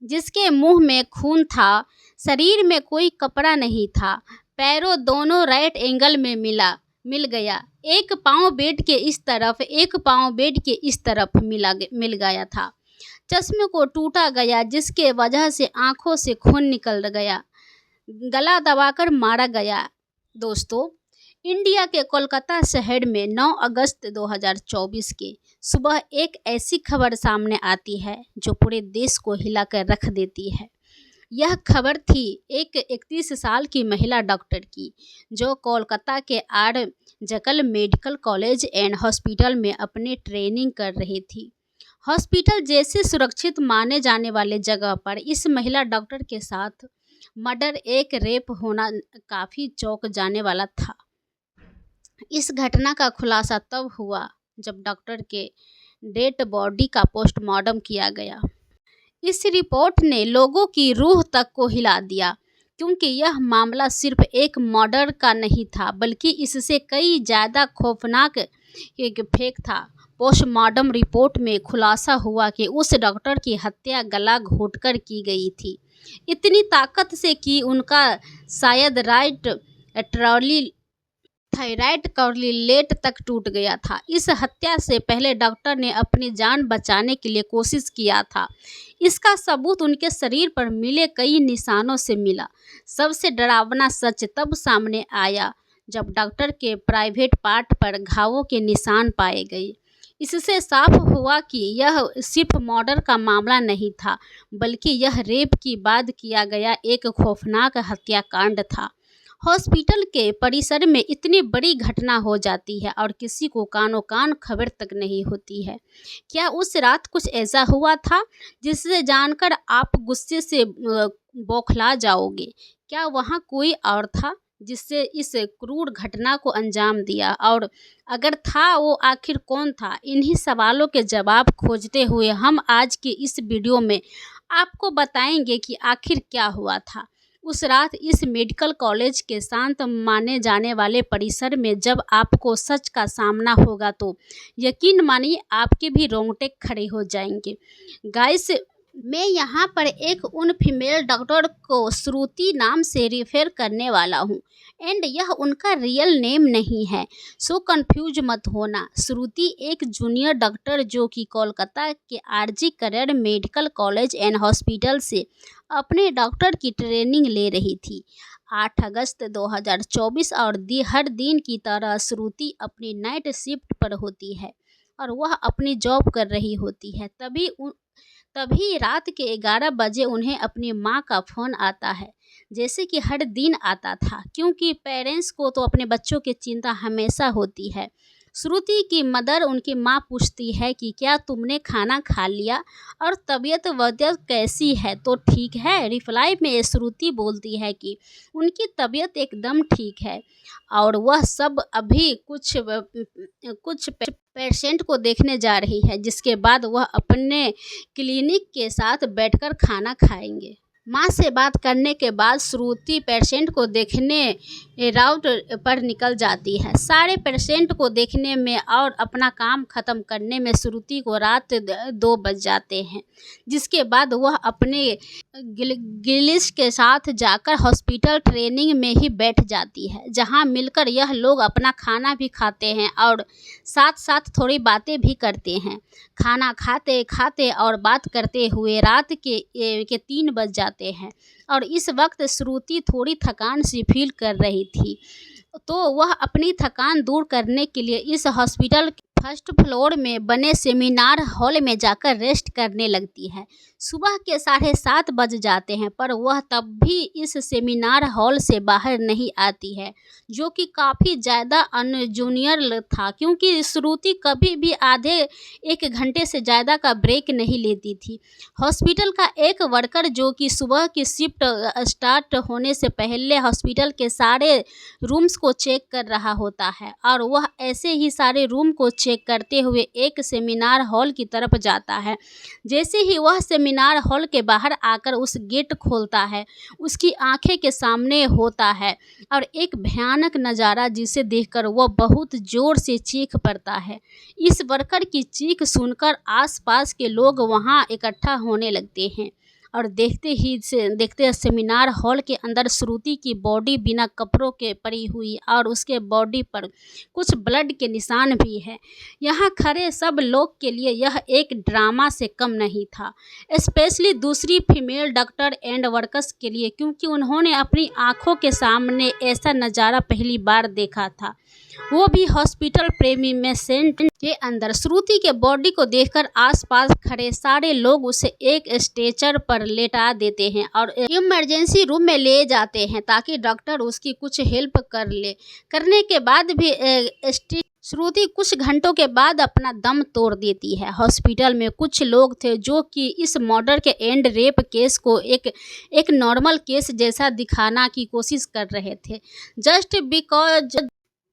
जिसके मुंह में खून था, शरीर में कोई कपड़ा नहीं था, पैरों दोनों राइट एंगल में मिल गया। एक पाँव बेड के इस तरफ, एक पाँव बेड के इस तरफ मिल गया था। चश्मे को टूटा गया, जिसके वजह से आंखों से खून निकल गया। गला दबाकर मारा गया। दोस्तों, इंडिया के कोलकाता शहर में 9 अगस्त 2024 के सुबह एक ऐसी खबर सामने आती है जो पूरे देश को हिलाकर रख देती है। यह खबर थी एक 31 साल की महिला डॉक्टर की, जो कोलकाता के आर.जकल मेडिकल कॉलेज एंड हॉस्पिटल में अपनी ट्रेनिंग कर रही थी। हॉस्पिटल जैसे सुरक्षित माने जाने वाले जगह पर इस महिला डॉक्टर के साथ मर्डर, एक रेप होना काफ़ी चौंक जाने वाला था। इस घटना का खुलासा तब हुआ जब डॉक्टर के डेड बॉडी का पोस्टमार्टम किया गया। इस रिपोर्ट ने लोगों की रूह तक को हिला दिया, क्योंकि यह मामला सिर्फ एक मर्डर का नहीं था, बल्कि इससे कई ज़्यादा खौफनाक एक फेक था। पोस्टमार्टम रिपोर्ट में खुलासा हुआ कि उस डॉक्टर की हत्या गला घोंटकर की गई थी, इतनी ताकत से कि उनका शायद थायराइड कॉर्डिलेट तक टूट गया था। इस हत्या से पहले डॉक्टर ने अपनी जान बचाने के लिए कोशिश किया था। इसका सबूत उनके शरीर पर मिले कई निशानों से मिला। सबसे डरावना सच तब सामने आया जब डॉक्टर के प्राइवेट पार्ट पर घावों के निशान पाए गए। इससे साफ हुआ कि यह सिर्फ मर्डर का मामला नहीं था, बल्कि यह रेप के बाद किया गया एक खौफनाक हत्याकांड था। हॉस्पिटल के परिसर में इतनी बड़ी घटना हो जाती है और किसी को कानो कान खबर तक नहीं होती है। क्या उस रात कुछ ऐसा हुआ था जिसे जानकर आप गुस्से से बौखला जाओगे? क्या वहाँ कोई और था जिससे इस क्रूर घटना को अंजाम दिया, और अगर था, वो आखिर कौन था? इन्हीं सवालों के जवाब खोजते हुए हम आज के इस वीडियो में आपको बताएंगे कि आखिर क्या हुआ था उस रात इस मेडिकल कॉलेज के शांत माने जाने वाले परिसर में। जब आपको सच का सामना होगा तो यकीन मानिए आपके भी रोंगटे खड़े हो जाएंगे। गाइस, मैं यहाँ पर एक उन फीमेल डॉक्टर को श्रुति नाम से रेफर करने वाला हूँ, एंड यह उनका रियल नेम नहीं है, सो कंफ्यूज मत होना। श्रुति एक जूनियर डॉक्टर जो कि कोलकाता के RG. Medical college and hospital से अपने डॉक्टर की ट्रेनिंग ले रही थी। 8 अगस्त 2024 और हर दिन की तरह श्रुति अपनी नाइट शिफ्ट पर होती है और वह अपनी जॉब कर रही होती है। तभी रात के 11 बजे उन्हें अपनी माँ का फ़ोन आता है, जैसे कि हर दिन आता था, क्योंकि पेरेंट्स को तो अपने बच्चों की चिंता हमेशा होती है। श्रुति की मदर, उनकी माँ, पूछती है कि क्या तुमने खाना खा लिया और तबीयत वबीयत कैसी है, तो ठीक है। रिप्लाई में श्रुति बोलती है कि उनकी तबीयत एकदम ठीक है और वह सब अभी कुछ पेशेंट को देखने जा रही है, जिसके बाद वह अपने क्लिनिक के साथ बैठकर खाना खाएंगे। माँ से बात करने के बाद श्रुति पेशेंट को देखने राउट पर निकल जाती है। सारे पेशेंट को देखने में और अपना काम ख़त्म करने में श्रुति को रात 2 बज जाते हैं, जिसके बाद वह अपने गिलिस के साथ जाकर हॉस्पिटल ट्रेनिंग में ही बैठ जाती है, जहां मिलकर यह लोग अपना खाना भी खाते हैं और साथ साथ थोड़ी बातें भी करते हैं। खाना खाते खाते और बात करते हुए रात के 3 बज जाते हैं और इस वक्त श्रुति थोड़ी थकान सी फील कर रही थी, तो वह अपनी थकान दूर करने के लिए इस हॉस्पिटल फर्स्ट फ्लोर में बने सेमिनार हॉल में जाकर रेस्ट करने लगती है। सुबह के 7:30 बज जाते हैं, पर वह तब भी इस सेमिनार हॉल से बाहर नहीं आती है, जो कि काफ़ी ज़्यादा अनजूनियर था, क्योंकि श्रुति कभी भी आधे 1 घंटे से ज़्यादा का ब्रेक नहीं लेती थी। हॉस्पिटल का एक वर्कर जो कि सुबह की शिफ्ट स्टार्ट होने से पहले हॉस्पिटल के सारे रूम्स को चेक कर रहा होता है, और वह ऐसे ही सारे रूम को चेक करते हुए एक सेमिनार हॉल की तरफ जाता है। जैसे ही वह सेमिनार हॉल के बाहर आकर उस गेट खोलता है, उसकी आंखें के सामने होता है और एक भयानक नज़ारा, जिसे देखकर वह बहुत ज़ोर से चीख पड़ता है। इस वर्कर की चीख सुनकर आसपास के लोग वहां इकट्ठा होने लगते हैं और देखते सेमिनार हॉल के अंदर श्रुति की बॉडी बिना कपड़ों के पड़ी हुई और उसके बॉडी पर कुछ ब्लड के निशान भी है। यहाँ खड़े सब लोग के लिए यह एक ड्रामा से कम नहीं था, स्पेशली दूसरी फीमेल डॉक्टर एंड वर्कर्स के लिए, क्योंकि उन्होंने अपनी आंखों के सामने ऐसा नज़ारा पहली बार देखा था, वो भी हॉस्पिटल प्रेमिसेंस के अंदर। श्रुति के बॉडी को देखकर आसपास खड़े सारे लोग उसे एक स्ट्रेचर पर लेटा देते हैं और इमरजेंसी रूम में ले जाते हैं ताकि डॉक्टर उसकी कुछ हेल्प करने के बाद भी श्रुति कुछ घंटों के बाद अपना दम तोड़ देती है। हॉस्पिटल में कुछ लोग थे जो कि इस मर्डर के एंड रेप केस को एक नॉर्मल केस जैसा दिखाना की कोशिश कर रहे थे, जस्ट बिकॉज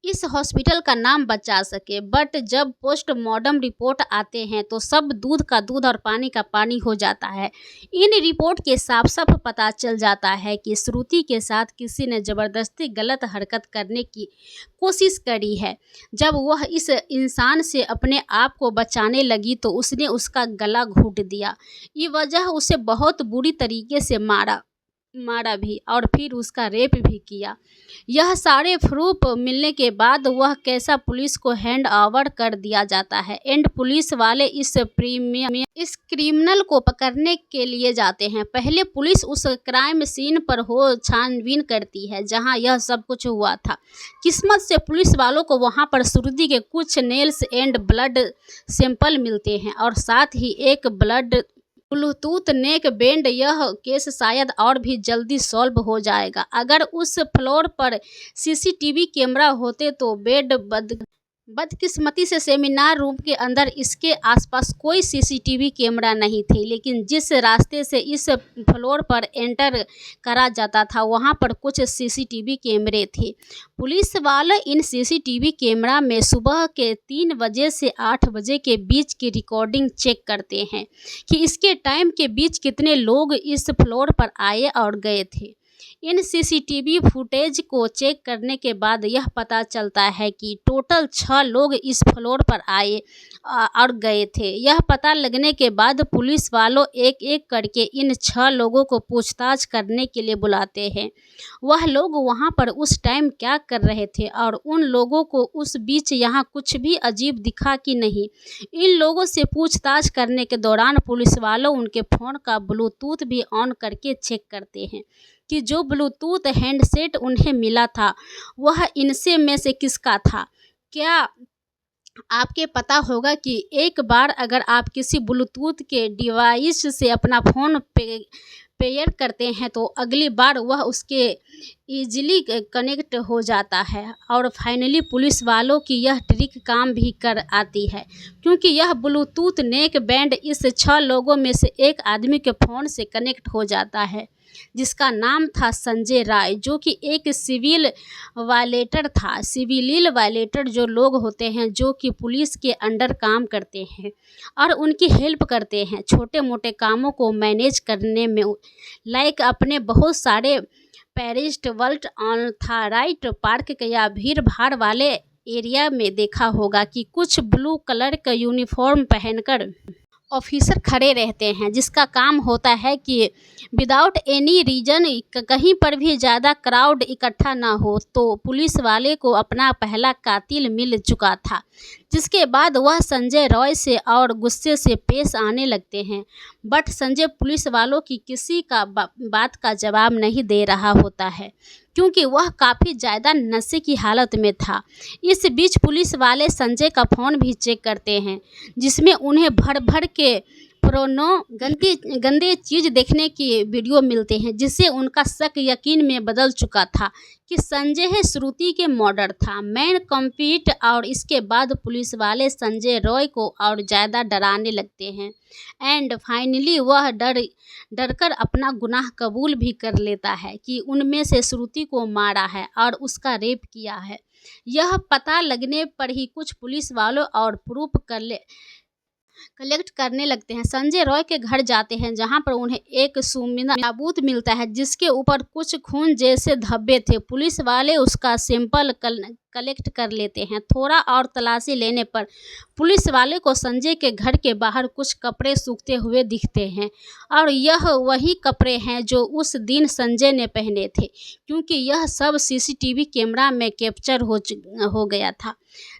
इस हॉस्पिटल का नाम बचा सके। बट जब पोस्टमार्टम रिपोर्ट आते हैं तो सब दूध का दूध और पानी का पानी हो जाता है। इन रिपोर्ट के साफ साफ पता चल जाता है कि श्रुति के साथ किसी ने ज़बरदस्ती गलत हरकत करने की कोशिश करी है। जब वह इस इंसान से अपने आप को बचाने लगी तो उसने उसका गला घोंट दिया। ये वजह उसे बहुत बुरी तरीके से मारा भी और फिर उसका रेप भी किया। यह सारे प्रूफ मिलने के बाद वह कैसा पुलिस को हैंड ओवर कर दिया जाता है एंड पुलिस वाले इस क्रिमिनल को पकड़ने के लिए जाते हैं। पहले पुलिस उस क्राइम सीन पर छानबीन करती है जहां यह सब कुछ हुआ था। किस्मत से पुलिस वालों को वहां पर श्रुति के कुछ नेल्स एंड ब्लड सैंपल मिलते हैं और साथ ही एक ब्लूटूथ नेक बैंड। यह केस शायद और भी जल्दी सॉल्व हो जाएगा अगर उस फ्लोर पर सीसीटीवी कैमरा होते तो बदकिस्मती से सेमिनार रूम के अंदर इसके आसपास कोई सीसीटीवी कैमरा नहीं थे, लेकिन जिस रास्ते से इस फ्लोर पर एंटर करा जाता था वहां पर कुछ सीसीटीवी कैमरे थे। पुलिस वाले इन सीसीटीवी कैमरा में सुबह के 3 बजे से 8 बजे के बीच की रिकॉर्डिंग चेक करते हैं कि इसके टाइम के बीच कितने लोग इस फ्लोर पर आए और गए थे। इन सीसीटीवी फुटेज को चेक करने के बाद यह पता चलता है कि टोटल 6 लोग इस फ्लोर पर आए और गए थे। यह पता लगने के बाद पुलिस वालों एक एक करके इन 6 लोगों को पूछताछ करने के लिए बुलाते हैं। वह लोग वहां पर उस टाइम क्या कर रहे थे और उन लोगों को उस बीच यहाँ कुछ भी अजीब दिखा कि नहीं। इन लोगों से पूछताछ करने के दौरान पुलिस वालों उनके फ़ोन का ब्लूटूथ भी ऑन करके चेक करते हैं कि जो ब्लूटूथ हैंडसेट उन्हें मिला था वह इनसे में से किसका था। क्या आपके पता होगा कि एक बार अगर आप किसी ब्लूटूथ के डिवाइस से अपना फ़ोन पेयर करते हैं तो अगली बार वह उसके ईजिली कनेक्ट हो जाता है। और फाइनली पुलिस वालों की यह ट्रिक काम भी कर आती है, क्योंकि यह ब्लूटूथ नेक बैंड इस 6 लोगों में से एक आदमी के फ़ोन से कनेक्ट हो जाता है जिसका नाम था संजय राय, जो कि एक सिविल वायलेटर था। सिविल वायलेटर जो लोग होते हैं जो कि पुलिस के अंडर काम करते हैं और उनकी हेल्प करते हैं छोटे मोटे कामों को मैनेज करने में, लाइक अपने बहुत सारे पेरिस्ट वर्ल्ट ऑथराइट पार्क या भीड़ भाड़ वाले एरिया में देखा होगा कि कुछ ब्लू कलर का यूनिफॉर्म पहनकर ऑफिसर खड़े रहते हैं जिसका काम होता है कि विदाउट एनी रीज़न कहीं पर भी ज़्यादा क्राउड इकट्ठा ना हो। तो पुलिस वाले को अपना पहला कातिल मिल चुका था, जिसके बाद वह संजय रॉय से और गुस्से से पेश आने लगते हैं। बट संजय पुलिस वालों की किसी का बात का जवाब नहीं दे रहा होता है क्योंकि वह काफ़ी ज़्यादा नशे की हालत में था। इस बीच पुलिस वाले संजय का फ़ोन भी चेक करते हैं जिसमें उन्हें भर भर के गंदे चीज़ देखने की वीडियो मिलते हैं, जिससे उनका शक यकीन में बदल चुका था कि संजय है श्रुति के मर्डर था मैन कंप्लीट। और इसके बाद पुलिस वाले संजय रॉय को और ज़्यादा डराने लगते हैं एंड फाइनली वह डरकर अपना गुनाह कबूल भी कर लेता है कि उनमें से श्रुति को मारा है और उसका रेप किया है। यह पता लगने पर ही कुछ पुलिस वालों और प्रूफ कलेक्ट करने लगते हैं। संजय रॉय के घर जाते हैं जहां पर उन्हें एक सुमिना ताबूत मिलता है जिसके ऊपर कुछ खून जैसे धब्बे थे। पुलिस वाले उसका सैंपल कलेक्ट कर लेते हैं। थोड़ा और तलाशी लेने पर पुलिस वाले को संजय के घर के बाहर कुछ कपड़े सूखते हुए दिखते हैं और यह वही कपड़े हैं जो उस दिन संजय ने पहने थे, क्योंकि यह सब सीसीटीवी कैमरा में कैप्चर हो गया था,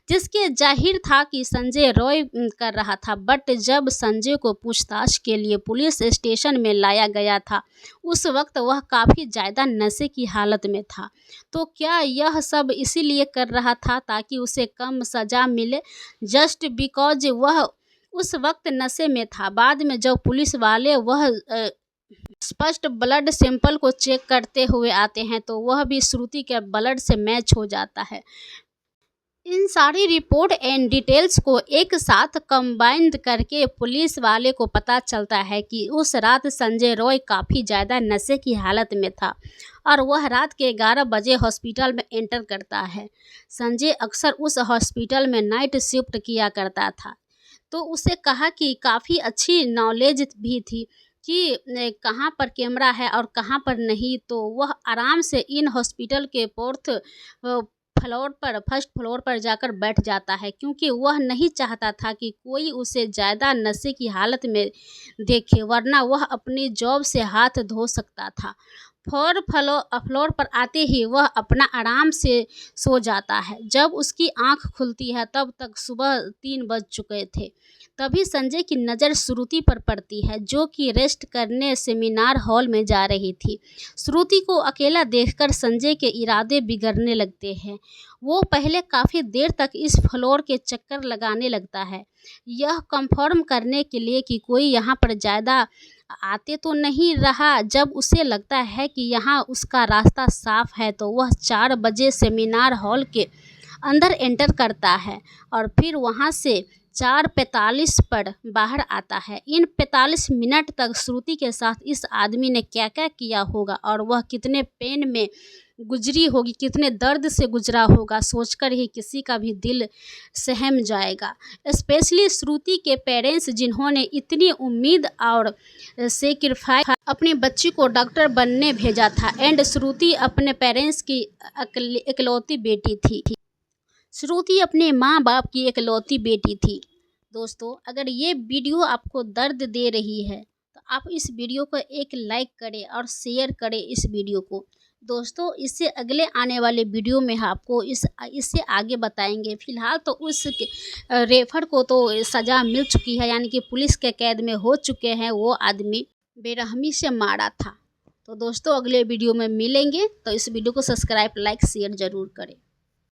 जिसके जाहिर था कि संजय रॉय कर रहा था। बट जब संजय को पूछताछ के लिए पुलिस स्टेशन में लाया गया था, उस वक्त वह काफ़ी ज़्यादा नशे की हालत में था। तो क्या यह सब इसीलिए कर रहा था ताकि उसे कम सज़ा मिले, जस्ट बिकॉज वह उस वक्त नशे में था? बाद में जब पुलिस वाले वह स्पष्ट ब्लड सैंपल को चेक करते हुए आते हैं तो वह भी श्रुति के ब्लड से मैच हो जाता है। इन सारी रिपोर्ट एंड डिटेल्स को एक साथ कंबाइंड करके पुलिस वाले को पता चलता है कि उस रात संजय रॉय काफ़ी ज़्यादा नशे की हालत में था और वह रात के 11 बजे हॉस्पिटल में एंटर करता है। संजय अक्सर उस हॉस्पिटल में नाइट शिफ्ट किया करता था, तो उसे कहा कि काफ़ी अच्छी नॉलेज भी थी कि कहाँ पर कैमरा है और कहाँ पर नहीं, तो वह आराम से इन हॉस्पिटल के फर्स्ट फ्लोर पर जाकर बैठ जाता है, क्योंकि वह नहीं चाहता था कि कोई उसे ज़्यादा नशे की हालत में देखे, वरना वह अपनी जॉब से हाथ धो सकता था। फ्लोर पर आते ही वह अपना आराम से सो जाता है। जब उसकी आंख खुलती है तब तक सुबह 3 बज चुके थे। तभी संजय की नज़र श्रुति पर पड़ती है, जो कि रेस्ट करने सेमिनार हॉल में जा रही थी। श्रुति को अकेला देखकर संजय के इरादे बिगड़ने लगते हैं। वो पहले काफ़ी देर तक इस फ्लोर के चक्कर लगाने लगता है, यह कंफर्म करने के लिए कि कोई यहाँ पर ज़्यादा आते तो नहीं रहा। जब उसे लगता है कि यहाँ उसका रास्ता साफ है तो वह 4 बजे सेमिनार हॉल के अंदर एंटर करता है और फिर वहाँ से 4:45 पर बाहर आता है। इन 45 मिनट तक श्रुति के साथ इस आदमी ने क्या क्या किया होगा और वह कितने पेन में गुजरी होगी, कितने दर्द से गुजरा होगा, सोचकर ही किसी का भी दिल सहम जाएगा। स्पेशली श्रुति के पेरेंट्स, जिन्होंने इतनी उम्मीद और सेक्रीफाइस अपनी बच्ची को डॉक्टर बनने भेजा था। एंड श्रुति अपने पेरेंट्स की इकलौती बेटी थी। श्रुति अपने माँ बाप की इकलौती बेटी थी। दोस्तों, अगर ये वीडियो आपको दर्द दे रही है तो आप इस वीडियो को एक लाइक करें और शेयर करें इस वीडियो को। दोस्तों, इससे अगले आने वाले वीडियो में आपको इससे आगे बताएंगे। फिलहाल तो उस रेफर को तो सज़ा मिल चुकी है, यानी कि पुलिस के कैद में हो चुके हैं। वो आदमी बेरहमी से मारा था। तो दोस्तों, अगले वीडियो में मिलेंगे, तो इस वीडियो को सब्सक्राइब, लाइक, शेयर ज़रूर करें।